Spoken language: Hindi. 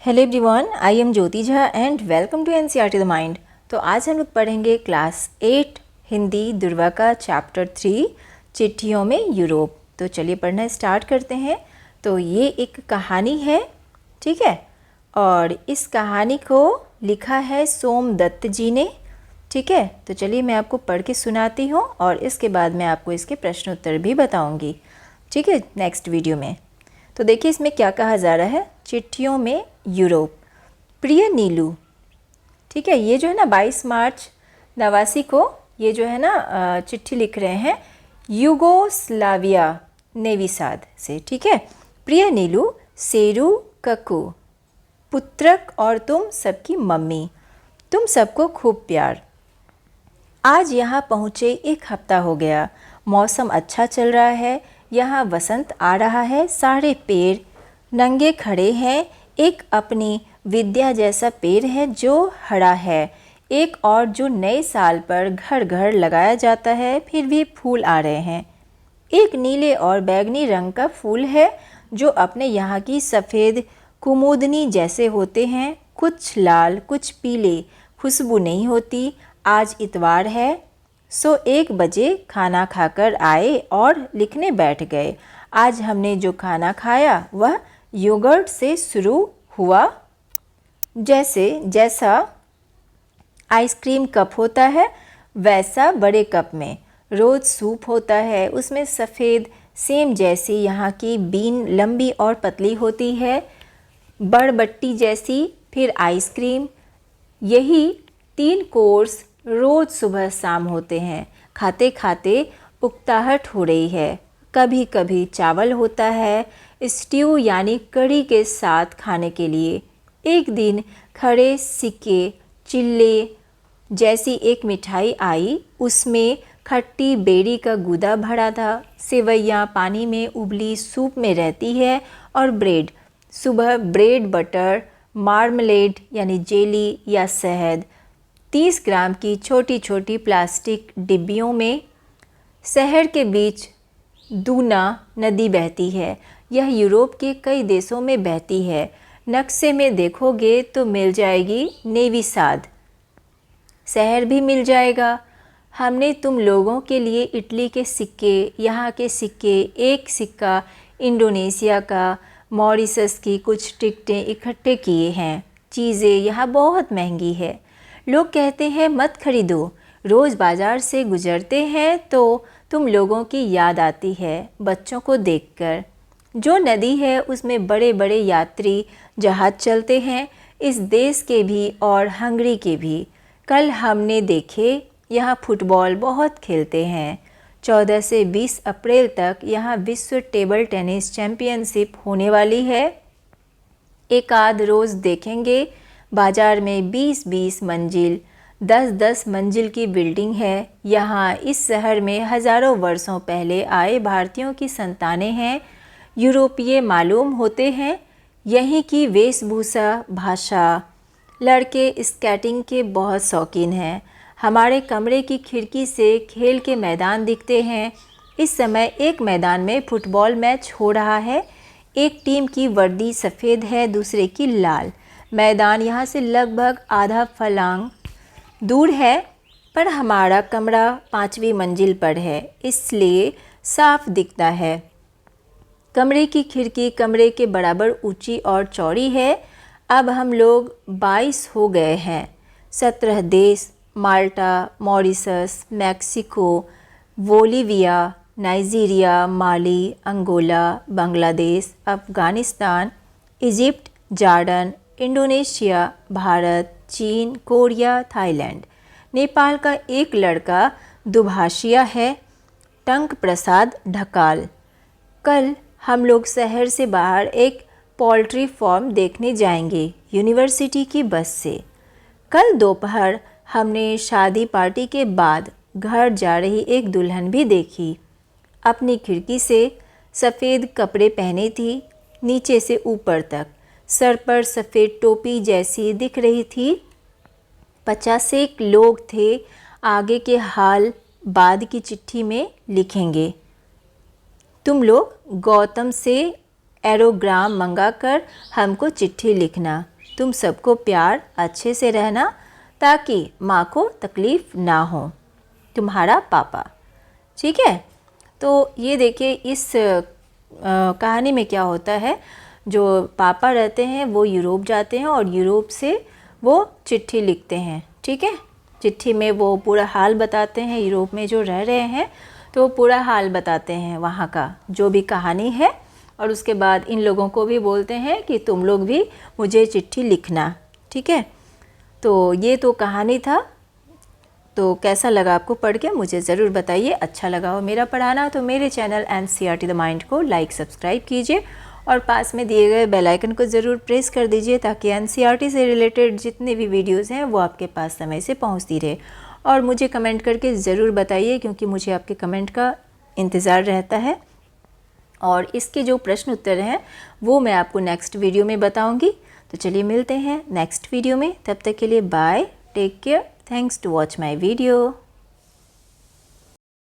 Hello everyone, I am Jyoti Jha and welcome to NCERT the mind. तो आज हम लोग पढ़ेंगे क्लास 8 हिंदी दुर्वा का चैप्टर 3 चिट्ठियों में यूरोप। तो चलिए पढ़ना स्टार्ट करते हैं। तो ये एक कहानी है, ठीक है, और इस कहानी को लिखा है सोमदत्त जी ने, ठीक है। तो चलिए मैं आपको पढ़ के सुनाती हूँ और इसके बाद मैं आपको इसके प्रश्न उत्तर भी बताऊँगी, ठीक है, नेक्स्ट वीडियो में। तो देखिए इसमें क्या कहा जा रहा है, चिट्ठियों में यूरोप। प्रिय नीलू, ठीक है, ये जो है ना 22 मार्च 89 को ये जो है ना चिट्ठी लिख रहे हैं यूगोस्लाविया नेवी साद से, ठीक है। प्रिय नीलू, सेरू ककू पुत्रक और तुम सबकी मम्मी, तुम सबको खूब प्यार। आज यहाँ पहुँचे 1 हफ्ता हो गया। मौसम अच्छा चल रहा है, यहाँ वसंत आ रहा है। सारे पेड़ नंगे खड़े हैं। एक अपनी विद्या जैसा पेड़ है जो हरा है, एक और जो नए साल पर घर घर लगाया जाता है, फिर भी फूल आ रहे हैं। एक नीले और बैगनी रंग का फूल है जो अपने यहाँ की सफ़ेद कुमुदनी जैसे होते हैं, कुछ लाल कुछ पीले, खुशबू नहीं होती। आज इतवार है, सो 1 बजे खाना खाकर आए और लिखने बैठ गए। आज हमने जो खाना खाया वह योगर्ट से शुरू हुआ। जैसा आइसक्रीम कप होता है वैसा बड़े कप में रोज़ सूप होता है। उसमें सफ़ेद सेम जैसी यहाँ की बीन लंबी और पतली होती है, बड़बट्टी जैसी, फिर आइसक्रीम। यही 3 कोर्स रोज़ सुबह शाम होते हैं। खाते खाते उकताहट हो रही है। कभी कभी चावल होता है, स्ट्यू यानी कढ़ी के साथ खाने के लिए। एक दिन खड़े सिक्के चिल्ले जैसी एक मिठाई आई, उसमें खट्टी बेरी का गूदा भरा था। सेवैयाँ पानी में उबली सूप में रहती है और ब्रेड। सुबह ब्रेड बटर, मार्मलेड यानी जेली या शहद 30 ग्राम की छोटी छोटी प्लास्टिक डिब्बियों में। शहर के बीच दूना नदी बहती है। यह यूरोप के कई देशों में बहती है। नक्शे में देखोगे तो मिल जाएगी नेवी साद, शहर भी मिल जाएगा। हमने तुम लोगों के लिए इटली के सिक्के, यहाँ के सिक्के, एक सिक्का इंडोनेशिया का, मॉरिशस की कुछ टिकटें इकट्ठे किए हैं। चीज़ें यहाँ बहुत महंगी है। लोग कहते हैं मत खरीदो। रोज़ बाज़ार से गुजरते हैं तो तुम लोगों की याद आती है, बच्चों को देखकर। जो नदी है उसमें बड़े बड़े यात्री जहाज़ चलते हैं, इस देश के भी और हंगरी के भी। कल हमने देखे यहाँ फुटबॉल बहुत खेलते हैं। 14 से 20 अप्रैल तक यहाँ विश्व टेबल टेनिस चैम्पियनशिप होने वाली है। एक आध रोज़ देखेंगे बाज़ार में 20-20 मंजिल, 10-10 मंजिल की बिल्डिंग है। यहाँ इस शहर में हज़ारों वर्षों पहले आए भारतीयों की संतानें हैं। यूरोपीय मालूम होते हैं। यहीं की वेशभूषा, भाषा। लड़के स्केटिंग के बहुत शौकीन हैं। हमारे कमरे की खिड़की से खेल के मैदान दिखते हैं। इस समय एक मैदान में फुटबॉल मैच हो रहा है। एक टीम की वर्दी सफ़ेद है, दूसरे की लाल। मैदान यहाँ से लगभग आधा फर्लांग दूर है, पर हमारा कमरा 5वीं मंजिल पर है, इसलिए साफ दिखता है। कमरे की खिड़की कमरे के बराबर ऊंची और चौड़ी है। अब हम लोग 22 हो गए हैं। 17 देश, Malta, Mauritius, Mexico, Bolivia, Nigeria, Mali, Angola, Bangladesh, Afghanistan, Egypt, Jordan, Indonesia, Bharat, चीन, कोरिया, थाईलैंड। नेपाल का एक लड़का दुभाषिया है, टंक प्रसाद ढकाल। कल हम लोग शहर से बाहर एक पोल्ट्री फार्म देखने जाएंगे यूनिवर्सिटी की बस से। कल दोपहर हमने शादी पार्टी के बाद घर जा रही एक दुल्हन भी देखी। अपनी खिड़की से सफ़ेद कपड़े पहने थी, नीचे से ऊपर तक। सर पर सफ़ेद टोपी जैसी दिख रही थी। 50 लोग थे। आगे के हाल बाद की चिट्ठी में लिखेंगे। तुम लोग गौतम से एरोग्राम मंगाकर हमको चिट्ठी लिखना। तुम सबको प्यार अच्छे से रहना ताकि माँ को तकलीफ़ ना हो। तुम्हारा पापा। ठीक है, तो ये देखिए इस कहानी में क्या होता है, जो पापा रहते हैं वो यूरोप जाते हैं और यूरोप से वो चिट्ठी लिखते हैं। ठीक है, चिट्ठी में वो पूरा हाल बताते हैं, यूरोप में जो रह रहे हैं तो पूरा हाल बताते हैं वहाँ का जो भी कहानी है, और उसके बाद इन लोगों को भी बोलते हैं कि तुम लोग भी मुझे चिट्ठी लिखना। ठीक है, तो ये तो कहानी था। तो कैसा लगा आपको पढ़ के मुझे ज़रूर बताइए। अच्छा लगा हो मेरा पढ़ाना तो मेरे चैनल NCERT द माइंड को लाइक सब्सक्राइब कीजिए और पास में दिए गए बेल आइकन को ज़रूर प्रेस कर दीजिए ताकि NCERT से रिलेटेड जितने भी वीडियोज़ हैं वो आपके पास समय से पहुंचती रहे। और मुझे कमेंट करके ज़रूर बताइए क्योंकि मुझे आपके कमेंट का इंतज़ार रहता है। और इसके जो प्रश्न उत्तर हैं वो मैं आपको नेक्स्ट वीडियो में बताऊँगी। तो चलिए मिलते हैं नेक्स्ट वीडियो में, तब तक के लिए bye, take care, thanks to watch my video.